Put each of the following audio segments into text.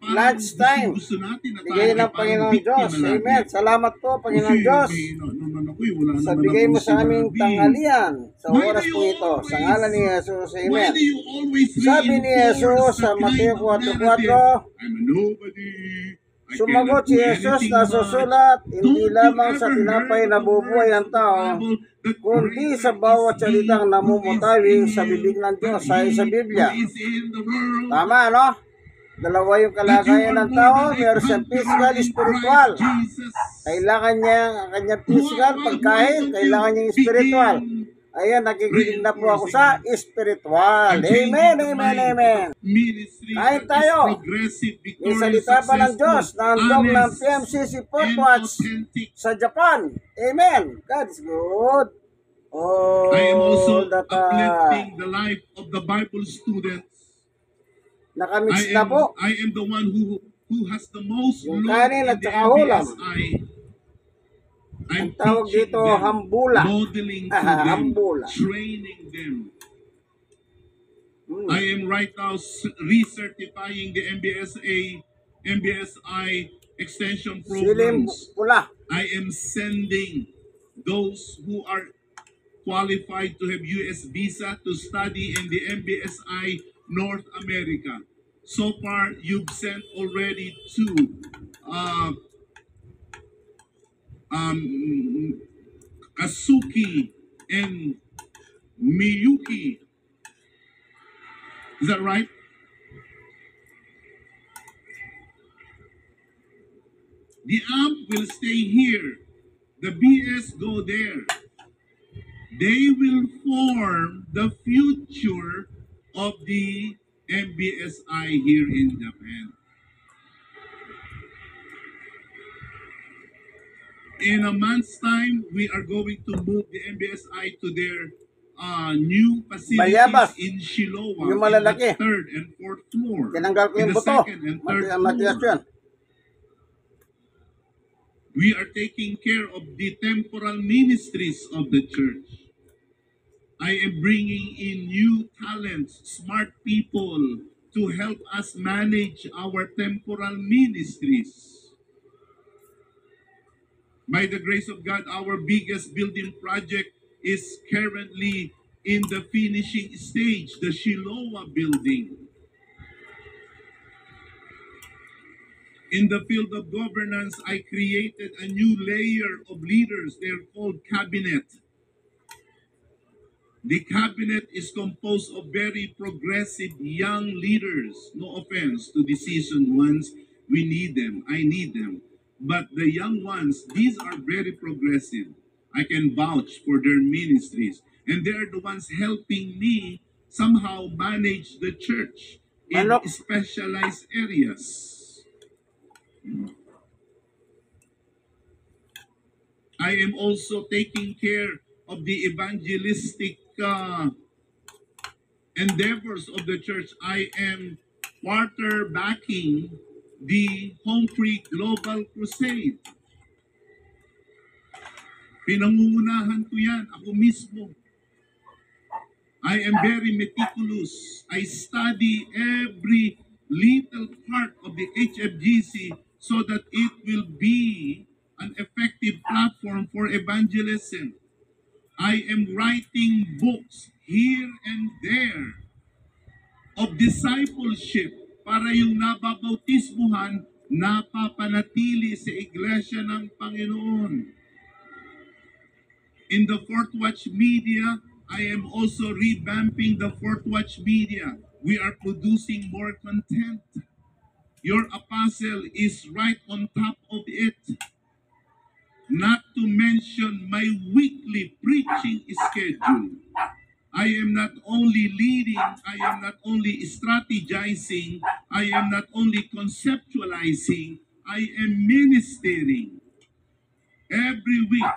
lunch time. Bigay ng Panginoon Diyos. Amen. Salamat po, Panginoon Diyos, sa bigay mo sa aming tanghalian sa oras po ito. Sa ngalan ni Jesus. Amen. Sabi ni Jesus sa Mateo 4:4, sumagot si Jesus na susulat, hindi lamang sa tinapay nabubuhay ang tao, kundi sa bawat salitang namumutawi sa bibig ng Diyos ay sa Biblia. Tama, no? Dalawa yung kalagayan ng tao, meron siyang physical, spiritual. Kailangan niya ang kanyang physical, pagkain, kailangan niya spiritual. Ayan, nakikinig na po ako sa spiritual. Amen, amen, amen. Kain tayo. May salita pa ng Diyos na handog ng PMCC Portwatch sa Japan. Amen. God is good. Oh, I am also uplifting the life of the Bible students. Nakamix na po. I am the one who has the most yung kanin at saka hulam. Ang tawag dito, hambula. Modeling to them, hambula. training them. I am right now recertifying the MBSI extension programs. I am sending those who are qualified to have US visa to study in the MBSI North America. So far, you've sent already two Kasuki and Miyuki. Is that right? The AMP will stay here. The BS go there. They will form the future of the MBSI here in Japan. In a month's time, we are going to move the MBSI to their new facilities in Shilowa, in the 3rd and 4th floor. In the 2nd and 3rd floor. We are taking care of the temporal ministries of the church. I am bringing in new talents, smart people to help us manage our temporal ministries. By the grace of God, our biggest building project is currently in the finishing stage, the Shilowa building. In the field of governance, I created a new layer of leaders. They're called cabinet. The cabinet is composed of very progressive young leaders. No offense to the seasoned ones. We need them. I need them. But the young ones, these are very progressive. I can vouch for their ministries. And they're the ones helping me somehow manage the church in specialized areas. I am also taking care of the evangelistic endeavors of the church. I am quarterbacking the Home Free Global Crusade. Pinangungunahan ko yan, ako mismo. I am very meticulous. I study every little part of the HFGC so that it will be an effective platform for evangelism. I am writing books here and there of discipleship para yung nababautismuhan, napapanatili sa iglesia ng Panginoon. In the Fourth Watch Media, I am also revamping the Fourth Watch Media. We are producing more content. Your apostle is right on top of it. Not to mention my weekly preaching schedule. I am not only leading, I am not only strategizing, I am not only conceptualizing, I am ministering. Every week,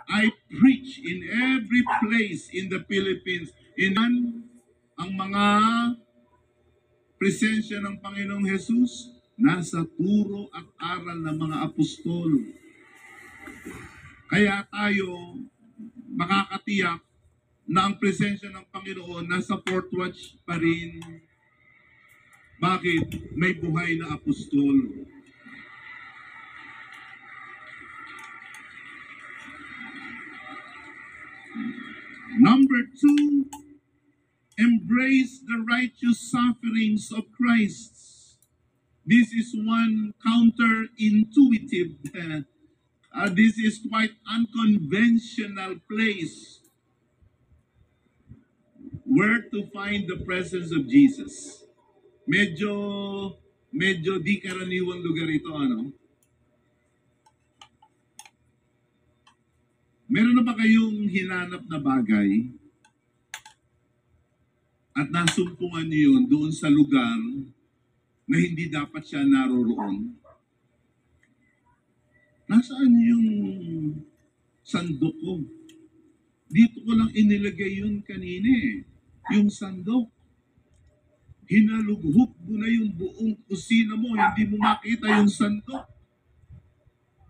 I preach in every place in the Philippines. Ang mga presensya ng Panginoong Jesus, nasa turo at aral ng mga apostol. Kaya tayo makakatiyak na ang presensya ng Panginoon nasa Fourth Watch pa rin. Bakit? May buhay na apostol. Number two, embrace the righteous sufferings of Christ. This is one counterintuitive. This is quite unconventional place where to find the presence of Jesus. Medyo di karaniwang lugar ito, ano? Meron na ba kayong hinanap na bagay at nasumpungan niyo yun doon sa lugar na hindi dapat siya naroroon? Nasaan yung sandok ko? Dito ko lang inilagay yun kanina eh. Yung sandok. Hinalughok mo na yung buong kusina mo, hindi mo makita yung sandok.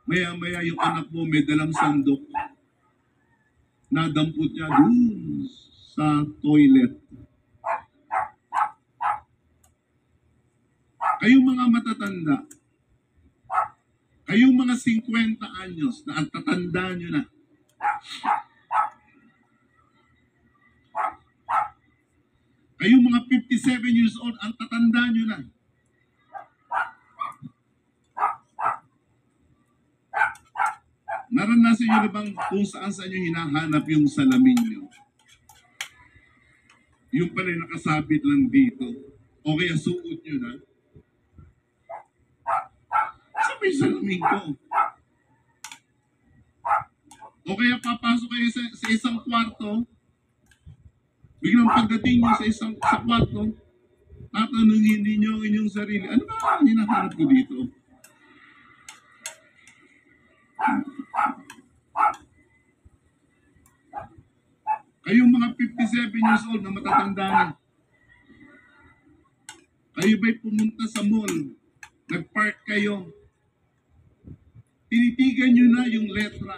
Maya-maya yung anak mo may dalang sandok. Nadampot niya doon sa toilet. Kayong mga matatanda, kayong mga 50 anyos na ang tatanda nyo na, kayong mga 57 years old, ang tatanda nyo na, naranasan nyo na bang kung saan nyo hinahanap yung salamin nyo? Yung pala nakasabit lang dito. O kaya suot nyo na. Saan ba yung salamin ko? O kaya papasok kayo sa isang kwarto, biglang pagdating nyo sa kwarto, tatanungin ninyo ang inyong sarili, ano ba ang hinahanap ko dito? Kayong mga 57 years old na matatanda na, kayo ba'y pumunta sa mall, nag-park kayo, tinitigan nyo na yung letra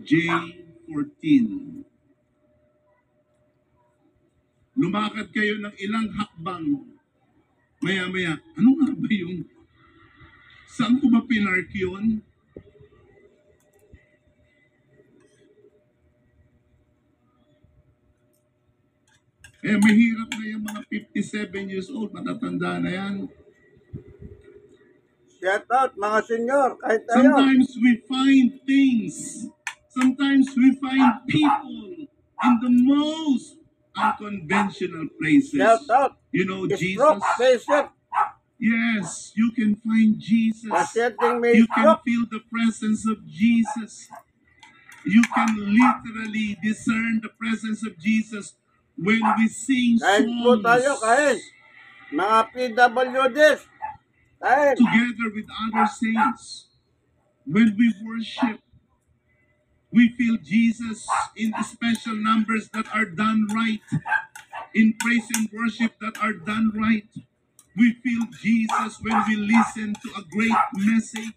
J14. Lumakad kayo ng ilang hakbang, maya-maya, ano nga ba yung, saan ko ba pinark yun? Mahirap na yung mga 57 years old, matatanda na yan. Shout out mga senyor, kahit tayo. Sometimes we find things. Sometimes we find people in the most unconventional places. Shout out. You know, Jesus. Stroke patient. Yes, you can find Jesus. Pasyenteng may You can stroke. feel the presence of Jesus. You can literally discern the presence of Jesus when we sing Kahit po tayo, songs kahit. Mga PWDs. Kahit. together with other saints. When we worship, we feel Jesus in the special numbers that are done right, in praise and worship that are done right. We feel Jesus when we listen to a great message.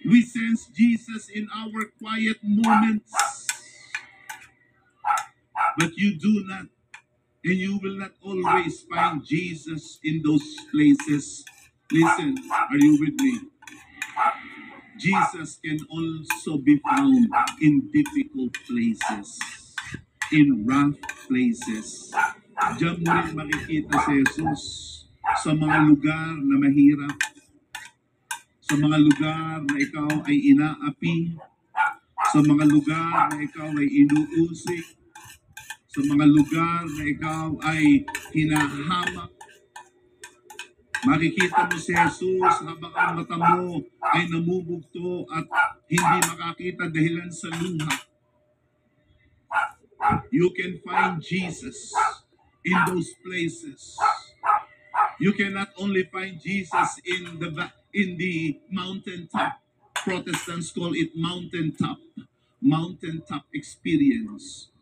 We sense Jesus in our quiet moments. But you do not, and you will not always find Jesus in those places. Listen, are you with me? Jesus can also be found in difficult places, in rough places. Diyan mo rin makikita si Jesus sa mga lugar na mahirap, sa mga lugar na ikaw ay inaapi, sa mga lugar na ikaw ay inuusik, sa mga lugar na ikaw ay hinahamak. Makikita mo si Jesus habang ang mata mo ay namumugto at hindi makakita dahilan sa luha. You can find Jesus in those places. You can not only find Jesus in the mountaintop. Protestants call it mountaintop experience.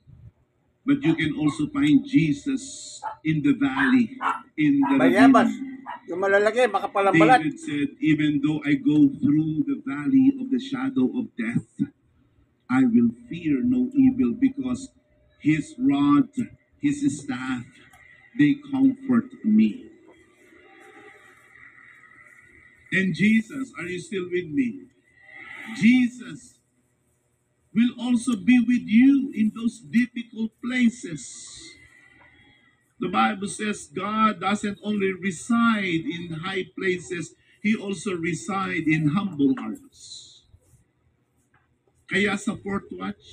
But you can also find Jesus in the valley, in the Bayabas. ravine. Yung malalaki, makapalambalat. David said, even though I go through the valley of the shadow of death, I will fear no evil because his rod, his staff, they comfort me. And Jesus, are you still with me? Jesus will also be with you in those difficult places. The Bible says God doesn't only reside in high places, He also resides in humble hearts. Kaya sa fourth watch,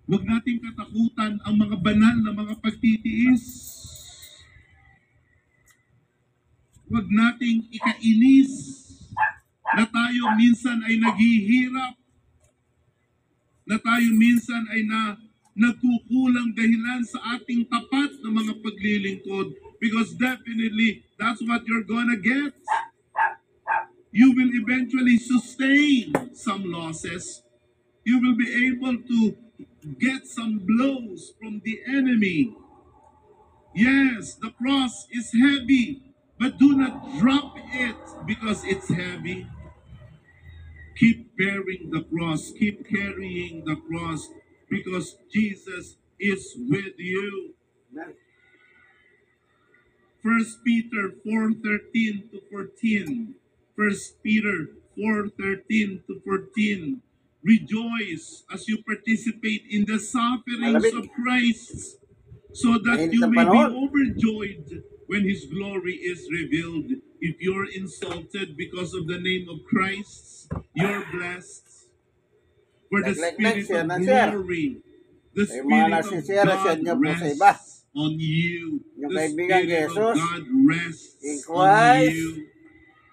huwag nating katakutan ang mga banal na mga pagtitiis. Huwag nating ikainis na tayo minsan ay naghihirap, na tayo minsan ay nagkukulang dahilan sa ating tapat na mga paglilingkod, because definitely that's what you're gonna get. You will eventually sustain some losses. You will be able to get some blows from the enemy. Yes, the cross is heavy, but do not drop it because it's heavy. Keep bearing the cross, keep carrying the cross, because Jesus is with you. 1 Peter 4:13 to 14. 1 Peter 4:13 to 14. Rejoice as you participate in the sufferings Malamig. of Christ, so that Mainit you ang may be panahon. overjoyed when His glory is revealed. If you're insulted because of the name of Christ, you're blessed. For the Like, Spirit share of na, share. glory, the May mga Spirit of nasishare, share God niyo po sa iba. rests on you. Yung The kaibigan Spirit kay of Jesus, God rests in on Christ you.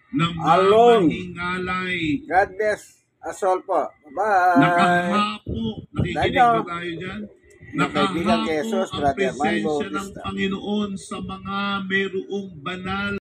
Na alone. mamahingalay, God bless us all po. Bye-bye. nakahapo, nakikinig Daniel. ba tayo dyan? Yung kaibigan kay Nakahapo Jesus, ang Brother Mango presensya ng Bautista. Panginoon sa mga mayroong banal